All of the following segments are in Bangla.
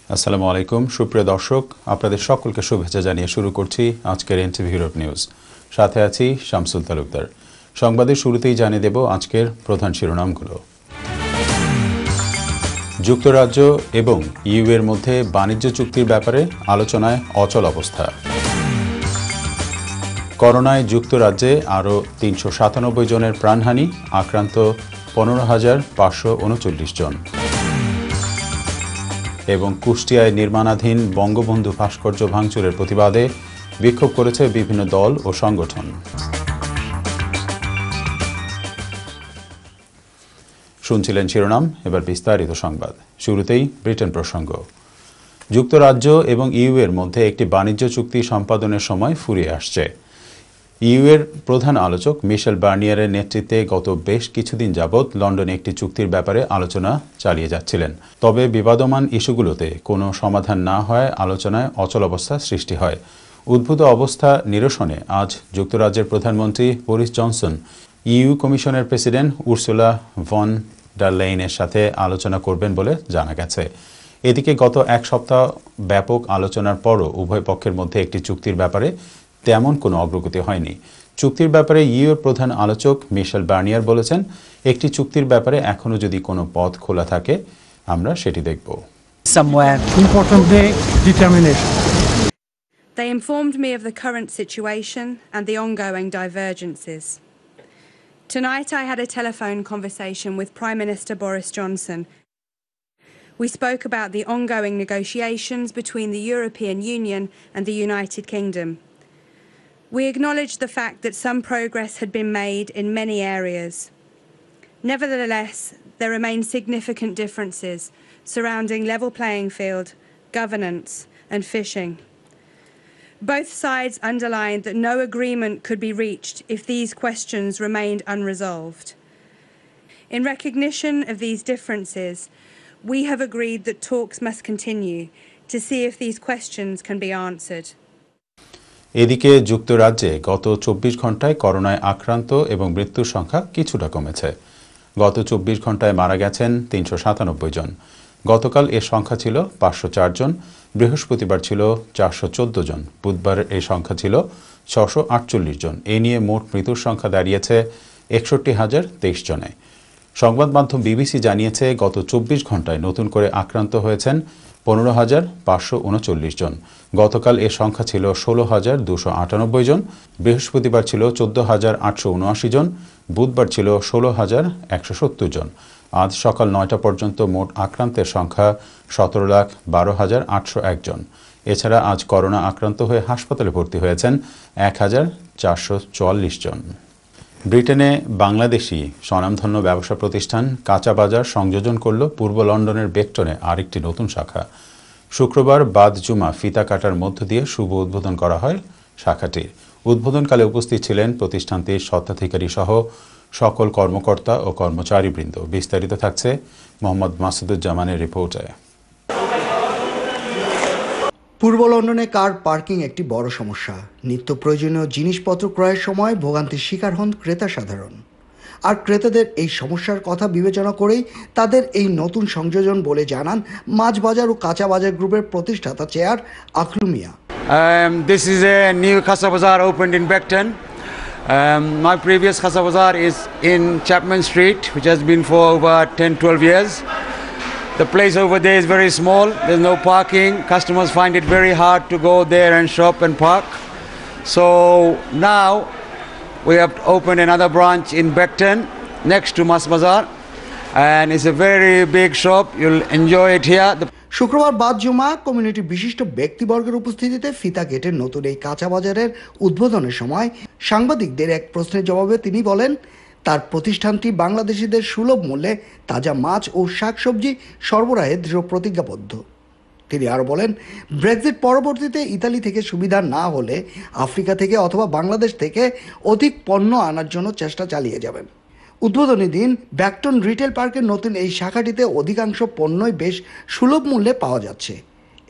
আসসালামু আলাইকুম সুপ্রিয় দর্শক, আপনাদের সকলকে শুভেচ্ছা জানিয়ে শুরু করছি আজকের এনটিভি ইউরোপ নিউজ। সাথে আছি শামসুল তালুকদার। সংবাদের শুরুতেই জানিয়ে দেব আজকের প্রধান শিরোনামগুলো। যুক্তরাজ্য এবং ইইউ এর মধ্যে বাণিজ্য চুক্তির ব্যাপারে আলোচনায় অচল অবস্থা। করোনায় যুক্তরাজ্যে আরও ৩৯৭ জনের প্রাণহানি, আক্রান্ত ১৫,৫৩৯ জন। এবং কুষ্টিয়ায় নির্মাণাধীন বঙ্গবন্ধু ভাস্কর্য ভাঙচুরের প্রতিবাদে বিক্ষোভ করেছে বিভিন্ন দল ও সংগঠন। শুনছিলেন শিরোনাম, এবার বিস্তারিত সংবাদ। শুরুতেই ব্রিটেন প্রসঙ্গ। যুক্তরাজ্য এবং ইইউ এর মধ্যে একটি বাণিজ্য চুক্তি সম্পাদনের সময় ফুরিয়ে আসছে। ইইউ এর প্রধান আলোচক মিশেল বার্নিয়ারের নেতৃত্বে গত বেশ কিছুদিন যাবৎ লন্ডনে একটি চুক্তির ব্যাপারে আলোচনা চালিয়ে যাচ্ছিলেন। তবে বিবাদমান ইস্যুগুলোতে কোনো সমাধান না হয় আলোচনায় অচলাবস্থা সৃষ্টি হয়। উদ্ভূত অবস্থা নিরসনে আজ যুক্তরাজ্যের প্রধানমন্ত্রী বরিস জনসন ইইউ কমিশনের প্রেসিডেন্ট উর্সুলা ভন ডার লেয়েনের সাথে আলোচনা করবেন বলে জানা গেছে। এদিকে গত এক সপ্তাহ ব্যাপক আলোচনার পরও উভয় পক্ষের মধ্যে একটি চুক্তির ব্যাপারে তেমন কোনো অগ্রগতি হয়নি। চুক্তির ব্যাপারে ইইউর প্রধান আলোচক মিশেল বার্নিয়ার বলেছেন, একটি চুক্তির ব্যাপারে এখনো যদি কোনো পথ খোলা থাকে আমরা সেটি দেখব। They informed me of the current situation and the ongoing divergences. Tonight I had a telephone conversation with Prime Minister Boris Johnson. We spoke about the ongoing negotiations between the European Union and the United Kingdom. We acknowledged the fact that some progress had been made in many areas. Nevertheless, there remain significant differences surrounding level playing field, governance, and fishing. Both sides underlined that no agreement could be reached if these questions remained unresolved. In recognition of these differences, we have agreed that talks must continue to see if these questions can be answered. এদিকে যুক্তরাজ্যে গত ২৪ ঘণ্টায় করোনায় আক্রান্ত এবং মৃত্যুর সংখ্যা কিছুটা কমেছে। গত ২৪ ঘণ্টায় মারা গেছেন ৩৯৭ জন। গতকাল এর সংখ্যা ছিল ৫০৪ জন, বৃহস্পতিবার ছিল ৪১৪ জন, বুধবার এই সংখ্যা ছিল ৬৪৮ জন। এ নিয়ে মোট মৃত্যুর সংখ্যা দাঁড়িয়েছে ৬১,০২৩ জনে। সংবাদ মাধ্যম বিবিসি জানিয়েছে, গত ২৪ ঘণ্টায় নতুন করে আক্রান্ত হয়েছেন ১৫,৫৩৯ জন। গতকাল এর সংখ্যা ছিল ১৬,২৯৮ জন, বৃহস্পতিবার ছিল ১৪,৮৭৯ জন, বুধবার ছিল ১৬,১৭০ জন। আজ সকাল ৯টা পর্যন্ত মোট আক্রান্তের সংখ্যা ১৭,১২,৮০১ জন। এছাড়া আজ করোনা আক্রান্ত হয়ে হাসপাতালে ভর্তি হয়েছেন ১,৪৪৪ জন। ব্রিটেনে বাংলাদেশি স্বনামধন্য ব্যবসা প্রতিষ্ঠান কাঁচা বাজার সংযোজন করল পূর্ব লন্ডনের বেকটনে আরেকটি নতুন শাখা। শুক্রবার বাদ জুমা ফিতা কাটার মধ্য দিয়ে শুভ উদ্বোধন করা হয় শাখাটির। উদ্বোধনকালে উপস্থিত ছিলেন প্রতিষ্ঠানটির স্বত্বাধিকারী সহ সকল কর্মকর্তা ও কর্মচারীবৃন্দ। বিস্তারিত থাকছে মোহাম্মদ মাসুদুজ্জামানের রিপোর্টে। পূর্ব লন্ডনে কার পার্কিং একটি বড় সমস্যা। নিত্য প্রয়োজনীয় জিনিসপত্র ক্রয়ের সময় ভোগান্তির শিকার হন ক্রেতা সাধারণ। আর ক্রেতাদের এই সমস্যার কথা বিবেচনা করেই তাদের এই নতুন সংযোজন বলে জানান মাছ বাজার ও কাঁচা বাজার গ্রুপের প্রতিষ্ঠাতা chair Aklu Mia. This is a new Casa Bazaar opened in Beckton. My previous Casa Bazaar is in Chapman Street, which has been for over 10-12 years. The place over there is very small, there's no parking, customers find it very hard to go there and shop and park. So now we have opened another branch in Beckton next to Mas Bazaar, and it's a very big shop, you'll enjoy it here. শুক্রবার বাদ জুমা কমিউনিটির বিশিষ্ট ব্যক্তিবর্গের উপস্থিতিতে ফিতা কেটে নতুন এই কাঁচা বাজারের উদ্বোধনের সময় সাংবাদিকদের এক প্রশ্নের জবাবে তিনি বলেন, তার প্রতিষ্ঠানটি বাংলাদেশিদের সুলভ মূল্যে তাজা মাছ ও শাকসবজি সরবরাহে দৃঢ় প্রতিজ্ঞাবদ্ধ। তিনি আরও বলেন, ব্রেক্সিট পরবর্তীতে ইতালি থেকে সুবিধা না হলে আফ্রিকা থেকে অথবা বাংলাদেশ থেকে অধিক পণ্য আনার জন্য চেষ্টা চালিয়ে যাবেন। উদ্বোধনী দিন ব্যাকটন রিটেল পার্কের নতুন এই শাখাটিতে অধিকাংশ পণ্যই বেশ সুলভ মূল্যে পাওয়া যাচ্ছে।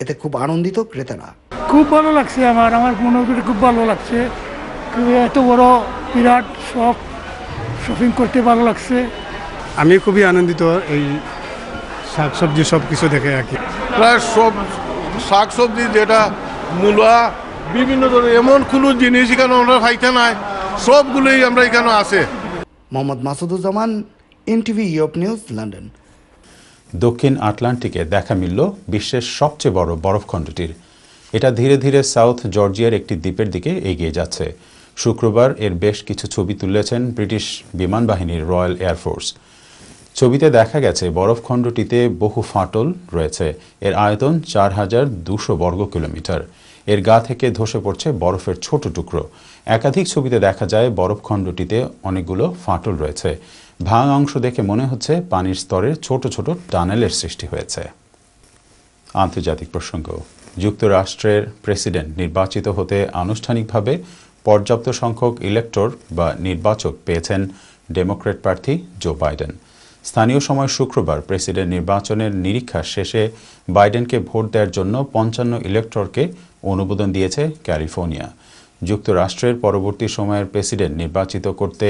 এতে খুব আনন্দিত ক্রেতারা। খুব ভালো লাগছে, আমার মনে খুব ভালো লাগছে। এত বড় বিরাট শপিং করতে ভালো লাগছে। আমি খুবই আনন্দিত এই শাকসবজি সব কিছু দেখে আর কি। প্রায় সব শাকসবজি যেটা মূলা বিভিন্ন ধরনের এমন কোনো জিনিস এখানে আমরা খাইতে নাই, সবগুলোই আমরা এখানে আছে। Mohammad Masuduzzaman, NTV Europe news, London. দক্ষিণ আটলান্টিকে দেখা মিলল বিশ্বের সবচেয়ে বড় বরফখণ্ডটির। এটা ধীরে ধীরে সাউথ জর্জিয়ার একটি দ্বীপের দিকে এগিয়ে যাচ্ছে। শুক্রবার এর বেশ কিছু ছবি তুলেছেন ব্রিটিশ বিমান বাহিনীর রয়্যাল এয়ারফোর্স। ছবিতে দেখা গেছে বরফখণ্ডটিতে বহু ফাটল রয়েছে। এর আয়তন ৪,২০০ বর্গ কিলোমিটার। এর গা থেকে ধসে পড়ছে বরফের ছোট টুকরো। একাধিক ছবিতে দেখা যায় বরফখণ্ডটিতে অনেকগুলো ফাটল রয়েছে। ভাঙা অংশ দেখে মনে হচ্ছে পানির স্তরে ছোট ছোট টানেলের সৃষ্টি হয়েছে। আন্তর্জাতিক প্রসঙ্গ। যুক্তরাষ্ট্রের প্রেসিডেন্ট নির্বাচিত হতে আনুষ্ঠানিকভাবে পর্যাপ্ত সংখ্যক ইলেক্টর বা নির্বাচক পেয়েছেন ডেমোক্র্যাট প্রার্থী জো বাইডেন। স্থানীয় সময় শুক্রবার প্রেসিডেন্ট নির্বাচনের নিরীক্ষা শেষে বাইডেনকে ভোট দেওয়ার জন্য ৫৫ ইলেক্টরকে অনুমোদন দিয়েছে ক্যালিফোর্নিয়া। যুক্তরাষ্ট্রের পরবর্তী সময়ের প্রেসিডেন্ট নির্বাচিত করতে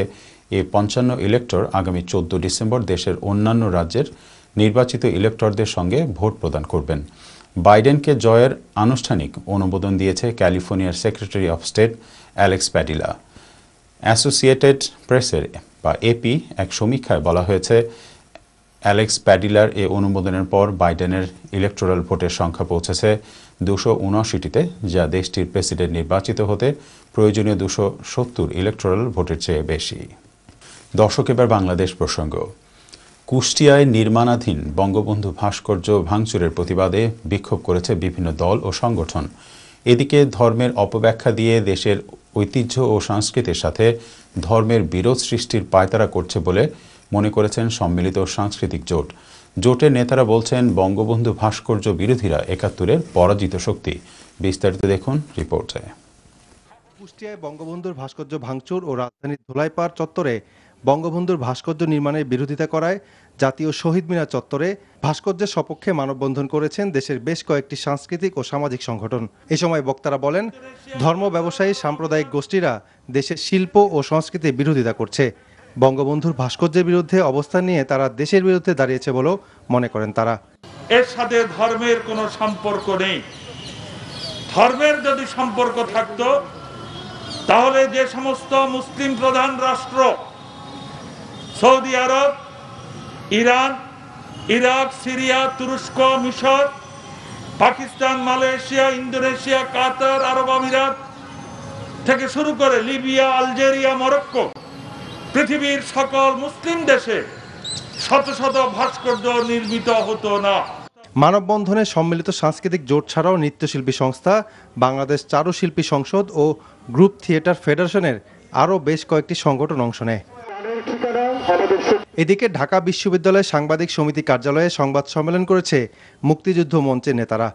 এই ৫৫ ইলেক্টর আগামী ১৪ ডিসেম্বর দেশের অন্যান্য রাজ্যের নির্বাচিত ইলেক্টরদের সঙ্গে ভোট প্রদান করবেন। বাইডেনকে জয়ের আনুষ্ঠানিক অনুমোদন দিয়েছে ক্যালিফোর্নিয়ার secretary of state Alex Padilla. Associated প্রেসের বা এপি এক সমীক্ষায় বলা হয়েছে, অ্যালেক্স প্যাডিলার এ অনুমোদনের পর বাইডেনের ইলেকটোরাল ভোটের সংখ্যা পৌঁছেছে ২৭৯টিতে, যা দেশটির প্রেসিডেন্ট নির্বাচিত হতে প্রয়োজনীয় ২৭০ ইলেকটোরাল ভোটের চেয়ে বেশি। দর্শক, এবার বাংলাদেশ প্রসঙ্গ। কুষ্টিয়ায় নির্মাণাধীন বঙ্গবন্ধু ভাস্কর্য ভাঙচুরের প্রতিবাদে বিক্ষোভ করেছে বিভিন্ন দল ও সংগঠন। এদিকে ধর্মের অপব্যাখ্যা দিয়ে দেশের ঐতিহ্য ও সংস্কৃতির সাথে ধর্মের বিরোধ সৃষ্টির পায়তারা করছে বলে মনে করেছেন সম্মিলিত সাংস্কৃতিক জোট। জোটের নেতারা বলছেন, বঙ্গবন্ধু ভাস্কর্য বিরোধীরা ৭১-এর পরাজিত শক্তি। বিস্তারিত দেখুন রিপোর্টে। কুষ্টিয়ায় বঙ্গবন্ধুর ভাস্কর্য ভাঙচুর ও রাজধানীর ধুলাইপাড় চত্বরে বঙ্গবন্ধুর ভাস্কর্য নির্মাণের বিরোধিতা করায় জাতীয় শহীদ মিনার চত্বরে ভাস্কর্যের সপক্ষে মানববন্ধন করেছেন দেশের বেশ কয়েকটি সাংস্কৃতিক ও সামাজিক সংগঠন। এ সময় বক্তারা বলেন, ধর্ম ব্যবসায়ী সাম্প্রদায়িক গোষ্ঠীরা দেশের শিল্প ও সংস্কৃতির বিরোধিতা করছে। বঙ্গবন্ধুর ভাস্কর্যের বিরুদ্ধে অবস্থান নিয়ে তারা দেশের বিরুদ্ধে দাঁড়িয়েছে বলেও মনে করেন তারা। এর সাথে ধর্মের কোনো সম্পর্ক নেই। ধর্মের যদি সম্পর্ক থাকতো তাহলে যে সমস্ত মুসলিম প্রধান রাষ্ট্র সৌদি আরব, ইরান, ইরাক, সিরিয়া, তুরস্ক, মিশর, পাকিস্তান, মালয়েশিয়া, ইন্দোনেশিয়া, কাতার, আরব আমিরাত থেকে শুরু করে লিবিয়া, আলজেরিয়া, মরক্কো, পৃথিবীর সকল মুসলিম দেশে শত শত ভাস্কর্য নির্মিত হতো না। মানববন্ধনে সম্মিলিত সাংস্কৃতিক জোট ছাড়াও নৃত্যশিল্পী সংস্থা, বাংলাদেশ চারুশিল্পী সংসদ ও গ্রুপ থিয়েটার ফেডারেশনের আরও বেশ কয়েকটি সংগঠন অংশ নেয়। এদিকে ঢাকা বিশ্ববিদ্যালয় সাংবাদিক সমিতি কার্যালয়ে সংবাদ সম্মেলন করেছে মুক্তিযুদ্ধ মঞ্চের নেতারা।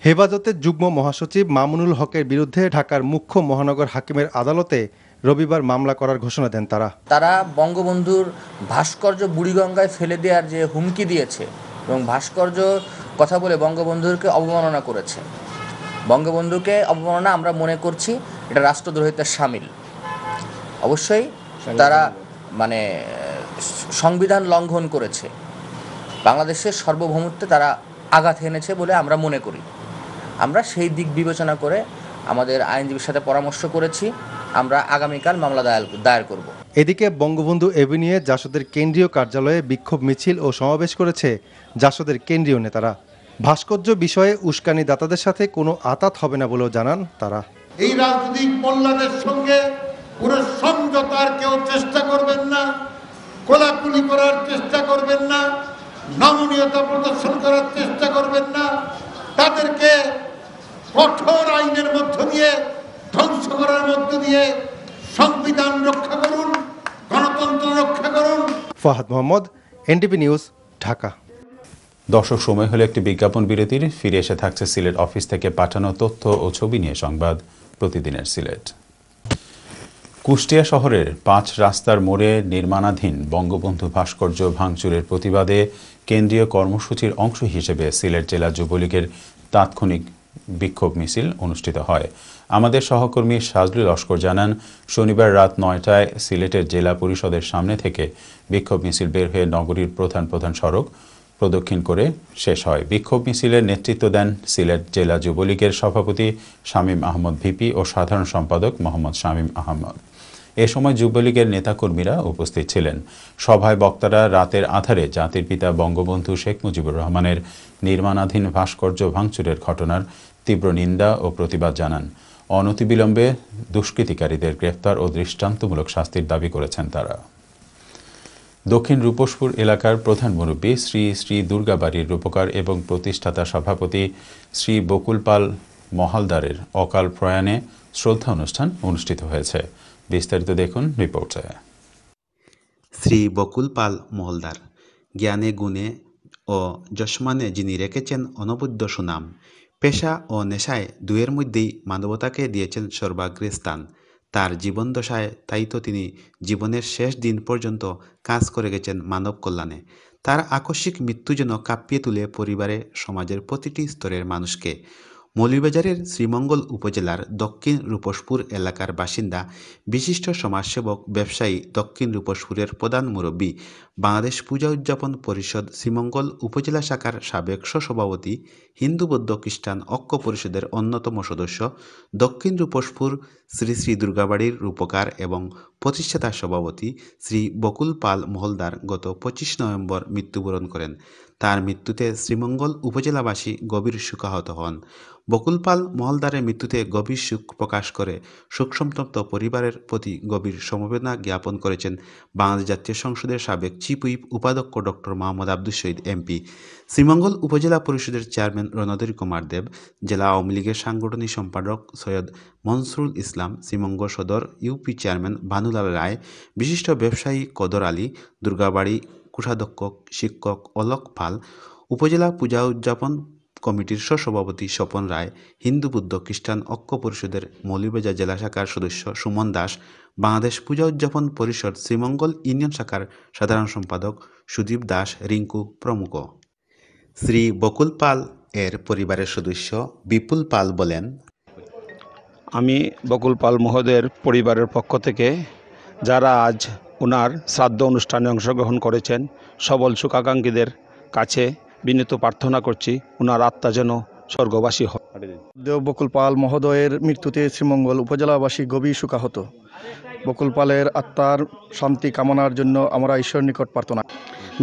হেফাজতের যুগ্ম মহাসচিব মামুনুল হকের বিরুদ্ধে ঢাকার মুখ্য মহানগর হাকিমের আদালতে রবিবার মামলা করার ঘোষণা দেন তারা। তারা বঙ্গবন্ধুর ভাস্কর্য বুড়িগঙ্গায় ফেলে দেওয়ার যে হুমকি দিয়েছে এবং ভাস্কর্য কথা বলে বঙ্গবন্ধুকে অবমাননা করেছে। বঙ্গবন্ধুকে অবমাননা আমরা মনে করছি এটা রাষ্ট্রদ্রোহিতার শামিল। অবশ্যই তারা সংবিধান লঙ্ঘন করেছে, বাংলাদেশের সার্বভৌমত্বে তারা আঘাত এনেছে বলে আমরা মনে করি। আমরা সেই দিক বিবেচনা করে আমাদের আইনজীবীর সাথে পরামর্শ করেছি, আমরা আগামীকাল মামলা দায়ের করব। এদিকে বঙ্গবন্ধু এভিনিউয়ে জাসদের কেন্দ্রীয় কার্যালয়ে বিক্ষোভ মিছিল ও সমাবেশ করেছে জাসদের কেন্দ্রীয় নেতারা। ভাস্কর্য বিষয়ে উস্কানি দাতাদের সাথে কোনো আতাত হবে না বলেও জানান তারা। এই রাজনৈতিক মোল্লাদের সঙ্গে কোনো সমঝোতার কেউ চেষ্টা করবেন না, কোলাকুলি করার চেষ্টা করবেন না, নমনীয়তা প্রদর্শন করার চেষ্টা করবেন না। তাদেরকে কঠোর আইনের মধ্য দিয়ে, ধ্বংস করার মধ্য দিয়ে সংবিধান রক্ষা করুন, গণতন্ত্র রক্ষা করুন। Fahad Mohammad, NTV news, Dhaka. দর্শক, সময় হলো একটি বিজ্ঞাপন বিরতির। ফিরে এসে থাকছে সিলেট অফিস থেকে পাঠানো তথ্য ও ছবি নিয়ে সংবাদ প্রতিদিনের সিলেট। কুষ্টিয়া শহরের ৫ রাস্তার মোড়ে নির্মাণাধীন বঙ্গবন্ধু ভাস্কর্য ভাঙচুরের প্রতিবাদে কেন্দ্রীয় কর্মসূচির অংশ হিসেবে সিলেট জেলা যুবলীগের তাৎক্ষণিক বিক্ষোভ মিছিল অনুষ্ঠিত হয়। আমাদের সহকর্মী সাজলুল লস্কর জানান, শনিবার রাত ৯টায় সিলেটের জেলা পরিষদের সামনে থেকে বিক্ষোভ মিছিল বের হয়ে নগরীর প্রধান প্রধান সড়ক প্রদক্ষিণ করে শেষ হয়। বিক্ষোভ মিছিলের নেতৃত্ব দেন সিলেট জেলা যুবলীগের সভাপতি শামীম আহমদ ভিপি ও সাধারণ সম্পাদক মোহাম্মদ শামীম আহমদ। এ সময় যুবলীগের নেতাকর্মীরা উপস্থিত ছিলেন। সভায় বক্তারা রাতের আঁধারে জাতির পিতা বঙ্গবন্ধু শেখ মুজিবুর রহমানের নির্মাণাধীন ভাস্কর্য ভাঙচুরের ঘটনার তীব্র নিন্দা ও প্রতিবাদ জানান। অনতিবিলম্বে দুষ্কৃতিকারীদের গ্রেফতার ও দৃষ্টান্তমূলক শাস্তির দাবি করেছেন তারা। দক্ষিণ রূপসপুর এলাকার প্রধান মুরব্বী শ্রী শ্রী দুর্গাবাড়ির রূপকার এবং প্রতিষ্ঠাতা সভাপতি শ্রী বকুল পাল মহালদারের অকাল প্রয়াণে শ্রদ্ধা অনুষ্ঠান অনুষ্ঠিত হয়েছে। বিস্তারিত দেখুন রিপোর্টে। শ্রী বকুল পাল মহলদার জ্ঞানে গুণে ও যশমানে যিনি রেখেছেন অনবদ্য সুনাম, পেশা ও নেশায় দুয়ের মধ্যেই মানবতাকে দিয়েছেন সর্বাগ্রে স্থান। তার জীবনদশায় তাই তো তিনি জীবনের শেষ দিন পর্যন্ত কাজ করে গেছেন মানব কল্যাণে। তার আকস্মিক মৃত্যু যেন কাঁপিয়ে তুলে পরিবারে সমাজের প্রতিটি স্তরের মানুষকে। মৌলভীবাজারের শ্রীমঙ্গল উপজেলার দক্ষিণ রূপসপুর এলাকার বাসিন্দা বিশিষ্ট সমাজসেবক ব্যবসায়ী দক্ষিণ রূপসপুরের প্রধান মুরব্বী বাংলাদেশ পূজা উদযাপন পরিষদ শ্রীমঙ্গল উপজেলা শাখার সাবেক সহসভাপতি হিন্দু বৌদ্ধ খ্রিস্টান ঐক্য পরিষদের অন্যতম সদস্য দক্ষিণ রূপসপুর শ্রী শ্রী দুর্গাবাড়ির রূপকার এবং প্রতিষ্ঠাতা সভাপতি শ্রী বকুল পাল মহলদার গত 25 নভেম্বর মৃত্যুবরণ করেন। তার মৃত্যুতে শ্রীমঙ্গল উপজেলাবাসী গভীর শোকাহত হন। বকুল পাল মহলদারের মৃত্যুতে গভীর শোক প্রকাশ করে শোকসন্তপ্ত পরিবারের প্রতি গভীর সমবেদনা জ্ঞাপন করেছেন বাংলাদেশ জাতীয় সংসদের সাবেক চিফ হুইপ উপাধ্যক্ষ ডক্টর মোহাম্মদ আব্দুল শহীদ এমপি, শ্রীমঙ্গল উপজেলা পরিষদের চেয়ারম্যান রণধর কুমার দেব, জেলা আওয়ামী লীগের সাংগঠনিক সম্পাদক সৈয়দ মনসুরুল ইসলাম, শ্রীমঙ্গল সদর ইউপি চেয়ারম্যান ভানুলাল রায়, বিশিষ্ট ব্যবসায়ী কদর আলী, দুর্গাবাড়ি কোষাধ্যক্ষ শিক্ষক অলোক পাল, উপজেলা পূজা উদযাপন কমিটির সহসভাপতি স্বপন রায়, হিন্দু বৌদ্ধ খ্রিস্টান ঐক্য পরিষদের মৌলভীবাজার জেলা শাখার সদস্য সুমন দাস, বাংলাদেশ পূজা উদযাপন পরিষদ শ্রীমঙ্গল ইউনিয়ন শাখার সাধারণ সম্পাদক সুদীপ দাস, রিঙ্কু প্রমুখ। শ্রী বকুল পাল এর পরিবারের সদস্য বিপুল পাল বলেন, আমি বকুল পাল মহোদয়ের পরিবারের পক্ষ থেকে যারা আজ ওনার শ্রাদ্ধ অনুষ্ঠানে অংশগ্রহণ করেছেন সবল শুভাকাঙ্ক্ষীদের কাছে বিনীত প্রার্থনা করছি ওনার আত্মা যেন স্বর্গবাসী হয়। দেব বকুল পাল মহোদয়ের মৃত্যুতে শ্রীমঙ্গল উপজেলাবাসী গভীর শোকাহত। বকুল পালের আত্মার শান্তি কামনার জন্য আমরা ঈশ্বর নিকট প্রার্থনা।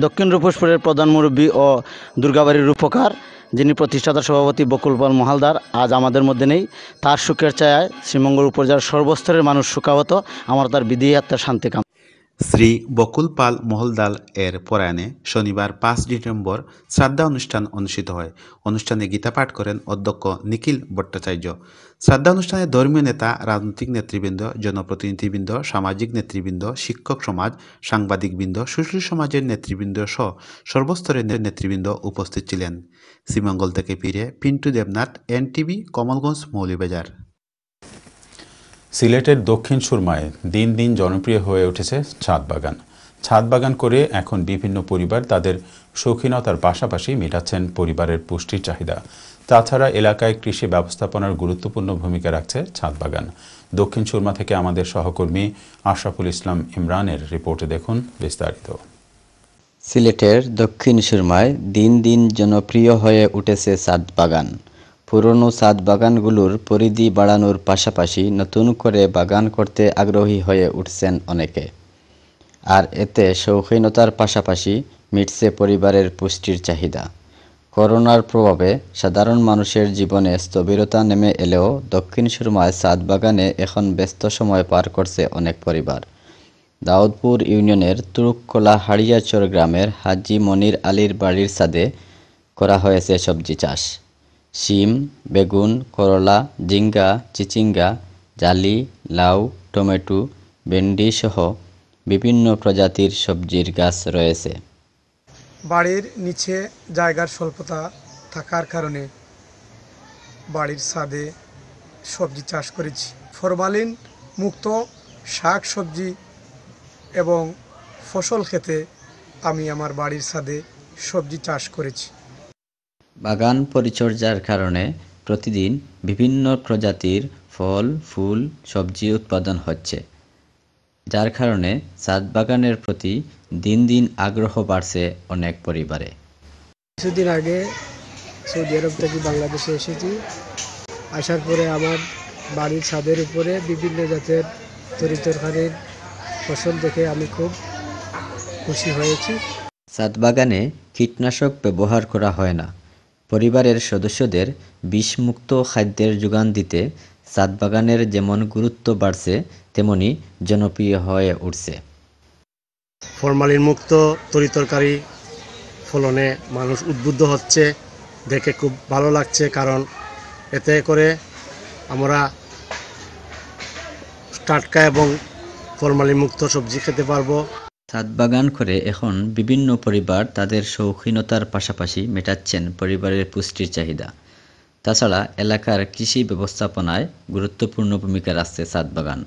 দক্ষিণ রূপসপুরের প্রধান মুরব্বী ও দুর্গাবাড়ির রূপকার যিনি প্রতিষ্ঠাতা সভাপতি বকুল পাল মহালদার আজ আমাদের মধ্যে নেই। তার সুখের ছায়ায় শ্রীমঙ্গল উপজেলার সর্বস্তরের মানুষ শোকাহত। আমরা তার বিদেহী আত্মার শান্তি কামনা। শ্রী বকুল পাল মহলদার এর প্রয়াণে শনিবার 5 ডিসেম্বর শ্রাদ্ধা অনুষ্ঠান অনুষ্ঠিত হয়। অনুষ্ঠানে গীতা পাঠ করেন অধ্যক্ষ নিখিল ভট্টাচার্য। শ্রাদ্ধা অনুষ্ঠানে ধর্মীয় নেতা, রাজনৈতিক নেতৃবৃন্দ, জনপ্রতিনিধিবৃন্দ, সামাজিক নেতৃবৃন্দ, শিক্ষক সমাজ, সাংবাদিকবৃন্দ, সুশীল সমাজের নেতৃবৃন্দ সহ সর্বস্তরের নেতৃবৃন্দ উপস্থিত ছিলেন। শ্রীমঙ্গল থেকে ফিরে পিন্টু দেবনাথ, এনটিভি, কমলগঞ্জ, মৌলভীবাজার। সিলেটের দক্ষিণ সুরমায় দিন দিন জনপ্রিয় হয়ে উঠেছে ছাদ বাগান। ছাদ বাগান করে এখন বিভিন্ন পরিবার তাদের শৌখিনতার পাশাপাশি মেটাচ্ছেন পরিবারের পুষ্টির চাহিদা। তাছাড়া এলাকায় কৃষি ব্যবস্থাপনার গুরুত্বপূর্ণ ভূমিকা রাখছে ছাদ বাগান। দক্ষিণ সুরমা থেকে আমাদের সহকর্মী আশরাফুল ইসলাম ইমরানের রিপোর্টে দেখুন বিস্তারিত। সিলেটের দক্ষিণ সুরমায় দিন দিন জনপ্রিয় হয়ে উঠেছে ছাদ বাগান। পুরনো ছাদ বাগানগুলোর পরিধি বাড়ানোর পাশাপাশি নতুন করে বাগান করতে আগ্রহী হয়ে উঠছেন অনেকে। আর এতে শৌখিনতার পাশাপাশি মিটছে পরিবারের পুষ্টির চাহিদা। করোনার প্রভাবে সাধারণ মানুষের জীবনে স্থবিরতা নেমে এলেও দক্ষিণ সুরমায় ছাদ বাগানে এখন ব্যস্ত সময় পার করছে অনেক পরিবার। দাউদপুর ইউনিয়নের তুরুককলা হাড়িয়াচর গ্রামের হাজি মনির আলীর বাড়ির ছাদে করা হয়েছে সবজি চাষ। শিম, বেগুন, করলা, ঝিঙ্গা, চিচিঙ্গা, জালি, লাউ, টমেটো, ভেন্ডি সহ বিভিন্ন প্রজাতির সবজির গাছ রয়েছে। বাড়ির নিচে জায়গার স্বল্পতা থাকার কারণে বাড়ির ছাদে সবজি চাষ করেছি। ফরমালিন মুক্ত শাক সবজি এবং ফসল খেতে আমি আমার বাড়ির ছাদে সবজি চাষ করেছি। বাগান পরিচর্যার কারণে প্রতিদিন বিভিন্ন প্রজাতির ফল, ফুল, সবজি উৎপাদন হচ্ছে, যার কারণে ছাদ বাগানের প্রতি দিন দিন আগ্রহ বাড়ছে অনেক পরিবারে। কিছুদিন আগে সৌদি আরব থেকে বাংলাদেশে এসেছি। আসার পরে আমার বাড়ির ছাদের উপরে বিভিন্ন জাতের তরিতরকারির ফসল দেখে আমি খুব খুশি হয়েছি। ছাদ বাগানে কীটনাশক ব্যবহার করা হয় না। পরিবারের সদস্যদের বিষমুক্ত খাদ্যের যোগান দিতে ছাদ বাগানের যেমন গুরুত্ব বাড়ছে, তেমনি জনপ্রিয় হয়ে উঠছে। ফরমালিন মুক্ত তরিতরকারি ফলনে মানুষ উদ্বুদ্ধ হচ্ছে, দেখে খুব ভালো লাগছে, কারণ এতে করে আমরা টাটকা এবং ফরমালিন মুক্ত সবজি খেতে পারবো। ছাদ বাগান করে এখন বিভিন্ন পরিবার তাদের শৌখিনতার পাশাপাশি মেটাচ্ছেন পরিবারের পুষ্টির চাহিদা। তাছাড়া এলাকার কৃষি ব্যবস্থাপনায় গুরুত্বপূর্ণ ভূমিকা রাখছে ছাদ বাগান।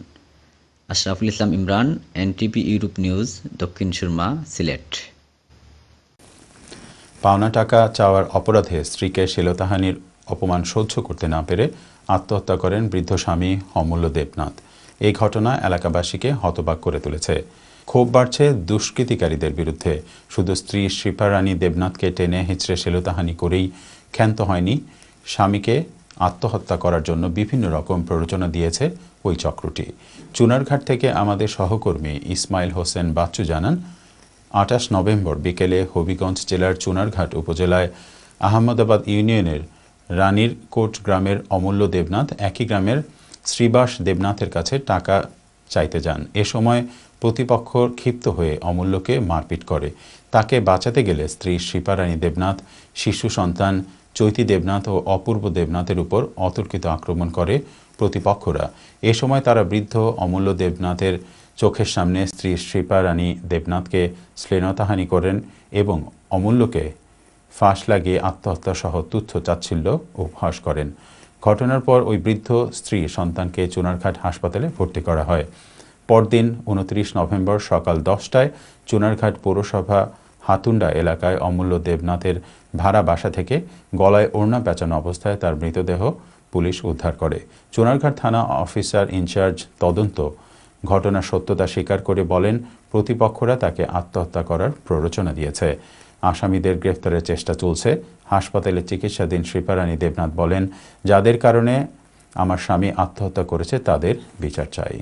Ashraful Islam Imran, NTV Europe news, Dakshin Surma, Sylhet. পাওনা টাকা চাওয়ার অপরাধে স্ত্রীকে শ্লীলতাহানির অপমান সহ্য করতে না পেরে আত্মহত্যা করেন বৃদ্ধ স্বামী অমূল্য দেবনাথ। এই ঘটনা এলাকাবাসীকে হতবাক করে তুলেছে। ক্ষোভ বাড়ছে দুষ্কৃতিকারীদের বিরুদ্ধে। শুধু স্ত্রী শিপা রানী দেবনাথকে টেনে হিঁচড়ে শ্লীলতাহানি করেই ক্ষান্ত হয়নি, স্বামীকে আত্মহত্যা করার জন্য বিভিন্ন রকম প্ররোচনা দিয়েছে ওই চক্রটি। চুনারঘাট থেকে আমাদের সহকর্মী ইসমাইল হোসেন বাচ্চু জানান, ২৮ নভেম্বর বিকেলে হবিগঞ্জ জেলার চুনারঘাট উপজেলায় আহমদাবাদ ইউনিয়নের রানীর কোট গ্রামের অমূল্য দেবনাথ একই গ্রামের শ্রীবাস দেবনাথের কাছে টাকা চাইতে যান। এ সময় প্রতিপক্ষ ক্ষিপ্ত হয়ে অমূল্যকে মারপিট করে। তাকে বাঁচাতে গেলে স্ত্রী শিপারানী দেবনাথ, শিশু সন্তান চৈতি দেবনাথ ও অপূর্ব দেবনাথের উপর অতর্কিত আক্রমণ করে প্রতিপক্ষরা। এ সময় তারা বৃদ্ধ অমূল্য দেবনাথের চোখের সামনে স্ত্রী শিপারানী দেবনাথকে শ্লীলতাহানি করেন এবং অমূল্যকে ফাঁস লাগিয়ে আত্মহত্যা সহ তুচ্ছ চাচ্ছিল্য উপহাস করেন। ঘটনার পর ওই বৃদ্ধ স্ত্রী সন্তানকে চুনারঘাট হাসপাতালে ভর্তি করা হয়। পরদিন ২৯ নভেম্বর সকাল ১০টায় চুনারঘাট পৌরসভা হাতুন্ডা এলাকায় অমূল্য দেবনাথের ভাড়া বাসা থেকে গলায় ওড়না পেঁচানো অবস্থায় তার মৃতদেহ পুলিশ উদ্ধার করে। চুনারঘাট থানা অফিসার ইনচার্জ তদন্ত ঘটনার সত্যতা স্বীকার করে বলেন, প্রতিপক্ষরা তাকে আত্মহত্যা করার প্ররোচনা দিয়েছে। আসামিদের গ্রেফতারের চেষ্টা চলছে। হাসপাতালে চিকিৎসাধীন শিপারানী দেবনাথ বলেন, যাদের কারণে আমার স্বামী আত্মহত্যা করেছে তাদের বিচার চাই।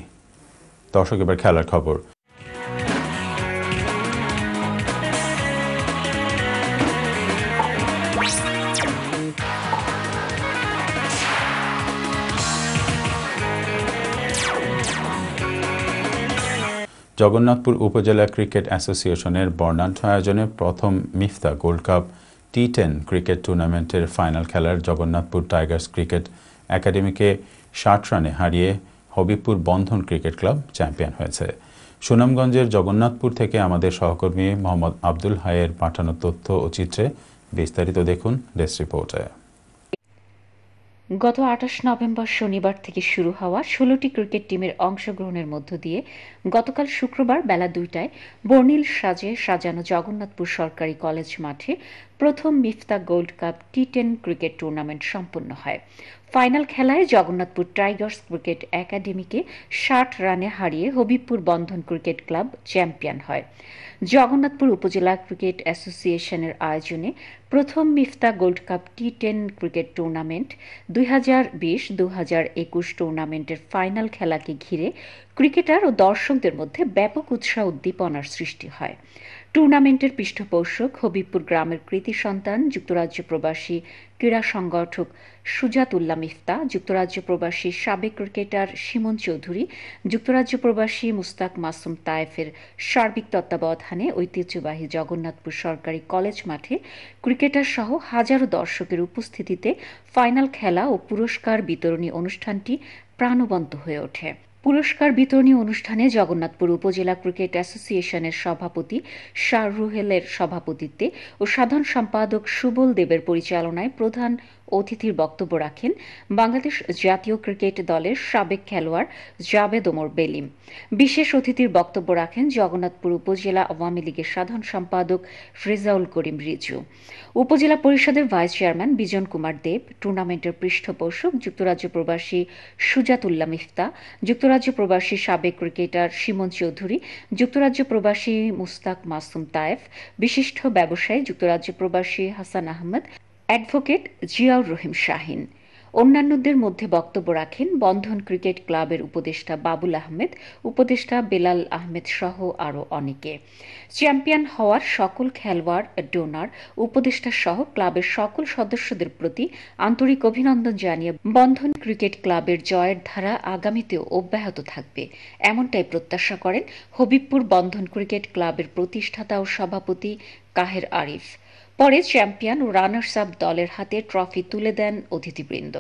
দর্শক, এবার খেলার খবর। জগন্নাথপুর উপজেলা ক্রিকেট অ্যাসোসিয়েশনের বর্ণাঢ্য আয়োজনে প্রথম মিফতা গোল্ড কাপ টি10 ক্রিকেট টুর্নামেন্টের ফাইনাল খেলার জগন্নাথপুর টাইগার্স ক্রিকেট একাডেমিকে ৬০ রানে হারিয়ে হবিবপুর বন্ধন ক্রিকেট ক্লাব চ্যাম্পিয়ন হয়েছে। সুনামগঞ্জের জগন্নাথপুর থেকে আমাদের সহকর্মী মোহাম্মদ আব্দুল হাইয়ের পাঠানো তথ্য ও চিত্রে বিস্তারিত দেখুন ডেস্ক রিপোর্টে। গত ২৮ নভেম্বর শনিবার থেকে শুরু হওয়া ১৬টি ক্রিকেট টিমের অংশগ্রহণের মধ্য দিয়ে গতকাল শুক্রবার বেলা ২টায় বর্ণিল সাজে সাজানো জগন্নাথপুর সরকারি কলেজ মাঠে প্রথম Mifta gold cup টি10 cricket tournament সম্পন্ন হয়। ফাইনাল খেলায় জগন্নাথপুর টাইগার্স ক্রিকেট একাডেমিকে ৬০ রানে হারিয়ে হবিবপুর বন্ধন ক্রিকেট ক্লাব চ্যাম্পিয়ন হয়। জগন্নাথপুর উপজেলা ক্রিকেট অ্যাসোসিয়েশনের আয়োজনে প্রথম Mifta gold cup টি10 cricket tournament ২০২০-২০২১ টুর্নামেন্টের ফাইনাল খেলাকে ঘিরে ক্রিকেটার ও দর্শকদের মধ্যে ব্যাপক উৎসাহ উদ্দীপনার সৃষ্টি হয়। টুর্নামেন্টের পৃষ্ঠপোষক হবিবপুর গ্রামের কৃতি সন্তান যুক্তরাজ্য প্রবাসী ক্রীড়া সংগঠক সুজাত উল্লাহ মিফতা, যুক্তরাজ্য প্রবাসী সাবেক ক্রিকেটার শিমন চৌধুরী, যুক্তরাজ্য প্রবাসী মুস্তাক মাসুম তায়েফের সার্বিক তত্ত্বাবধানে ঐতিহ্যবাহী জগন্নাথপুর সরকারি কলেজ মাঠে ক্রিকেটার সহ হাজারো দর্শকের উপস্থিতিতে ফাইনাল খেলা ও পুরস্কার বিতরণী অনুষ্ঠানটি প্রাণবন্ত হয়ে ওঠে। পুরস্কার বিতরণী অনুষ্ঠানে জগন্নাথপুর উপজেলা ক্রিকেট অ্যাসোসিয়েশনের সভাপতি শাহ রুহেলের সভাপতিত্বে ও সাধারণ সম্পাদক সুবল দেবের পরিচালনায় প্রধান অতিথির বক্তব্য রাখেন বাংলাদেশ জাতীয় ক্রিকেট দলের সাবেক খেলোয়াড় জাবেদ ওমর বেলিম। বিশেষ অতিথির বক্তব্য রাখেন জগন্নাথপুর উপজেলা আওয়ামী লীগের সাধারণ সম্পাদক রেজাউল করিম রিজু। উপজেলা পরিষদের ভাইস চেয়ারম্যান বিজন কুমার দেব, টুর্নামেন্টের পৃষ্ঠপোষক যুক্তরাজ্য প্রবাসী সুজাত উল্লাহ মিফতা, যুক্তরাজ্য যুক্তরাজ্য প্রবাসী সাবেক ক্রিকেটার শিমন চৌধুরী, যুক্তরাজ্য প্রবাসী মুস্তাক মাসুম তায়েফ, বিশিষ্ট ব্যবসায়ী যুক্তরাজ্য প্রবাসী হাসান আহমেদ, অ্যাডভোকেট জিয়াউর রহিম শাহিন। অন্যান্যদের মধ্যে বক্তব্য রাখেন বন্ধন ক্রিকেট ক্লাবের উপদেষ্টা বাবুল আহমেদ, উপদেষ্টা বেলাল আহমেদ সহ আরও অনেকে। চ্যাম্পিয়ন হওয়ার সকল খেলোয়াড়, ডোনার, উপদেষ্টা সহ ক্লাবের সকল সদস্যদের প্রতি আন্তরিক অভিনন্দন জানিয়ে বন্ধন ক্রিকেট ক্লাবের জয়ের ধারা আগামীতেও অব্যাহত থাকবে, এমনটাই প্রত্যাশা করেন হবিবপুর বন্ধন ক্রিকেট ক্লাবের প্রতিষ্ঠাতা ও সভাপতি কাহের আরিফ। পরে চ্যাম্পিয়ন ও রানার্স আপ দলের হাতে ট্রফি তুলে দেন অতিথিবৃন্দ।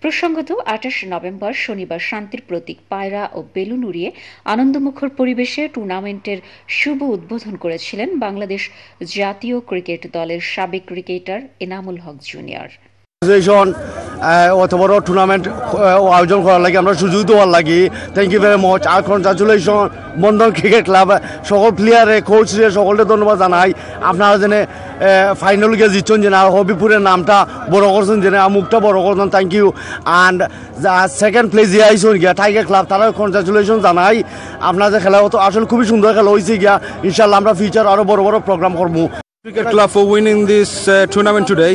প্রসঙ্গত ২৮ নভেম্বর শনিবার শান্তির প্রতীক পায়রা ও বেলুন উড়িয়ে আনন্দমুখর পরিবেশে টুর্নামেন্টের শুভ উদ্বোধন করেছিলেন বাংলাদেশ জাতীয় ক্রিকেট দলের সাবেক ক্রিকেটার এনামুল হক জুনিয়র। অত বড় টুর্নামেন্ট আয়োজন করার লাগে আমরা সুযোগ দেওয়ার লাগি থ্যাংক ইউ ভেরি মাচ। আর কনগ্রাচুলেশন বন্ধন ক্রিকেট ক্লাব সকল প্লেয়ারে কোচরে সকলকে ধন্যবাদ জানাই। আপনারা যেনে ফাইনাল গিয়ে জিতছেন যেন আর হবিপুরের নামটা বড় করছেন যেন মুখটা বড় করছেন thank you. And second place যে আইসন গিয়া টাইগার ক্লাব তারা কনগ্রাচুলেশন জানাই। আপনার যে খেলা হতো আসলে খুবই সুন্দর খেলা হয়েছে গিয়া, ইনশাল্লাহ আমরা ফিউচার আরও বড় বড় প্রোগ্রাম করবো। Cricket Club for winning this tournament today.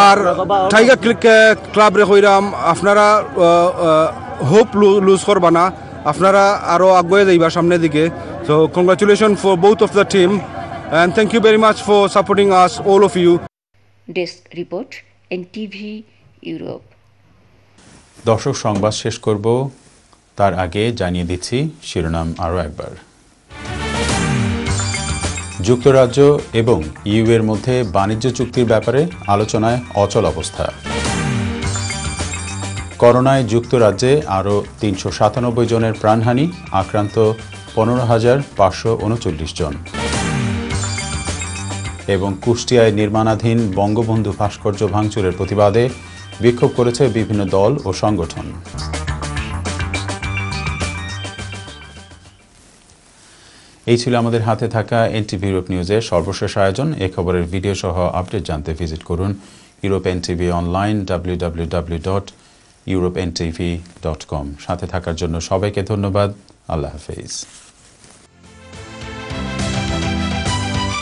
আর টাইগার ক্লাব রে কইরাম আপনারা হোপ লুজ করবা না, আপনারা আরো আগে যাইবা সামনের দিকে। So congratulation for both of the team and thank you very much for supporting us all of you. Desk report NTV Europe. দর্শক সংবাদ শেষ করব, তার আগে জানিয়ে দিচ্ছি শিরোনাম আরও একবার। যুক্তরাজ্য এবং ইউ এর মধ্যে বাণিজ্য চুক্তির ব্যাপারে আলোচনায় অচল অবস্থা। করোনায় যুক্তরাজ্যে আরও ৩৯৭ জনের প্রাণহানি, আক্রান্ত ১৫,৫৩৯ জন। এবং কুষ্টিয়ায় নির্মাণাধীন বঙ্গবন্ধু ভাস্কর্য ভাঙচুরের প্রতিবাদে বিক্ষোভ করেছে বিভিন্ন দল ও সংগঠন। এই ছিল আমাদের হাতে থাকা NTV ইউরোপ নিউজের সর্বশেষ আয়োজন। এই খবরের ভিডিও সহ আপডেট জানতে ভিজিট করুন ইউরোপ NTV অনলাইন www.europntv.com। সাথে থাকার জন্য সবাইকে ধন্যবাদ। আল্লাহ হাফেজ।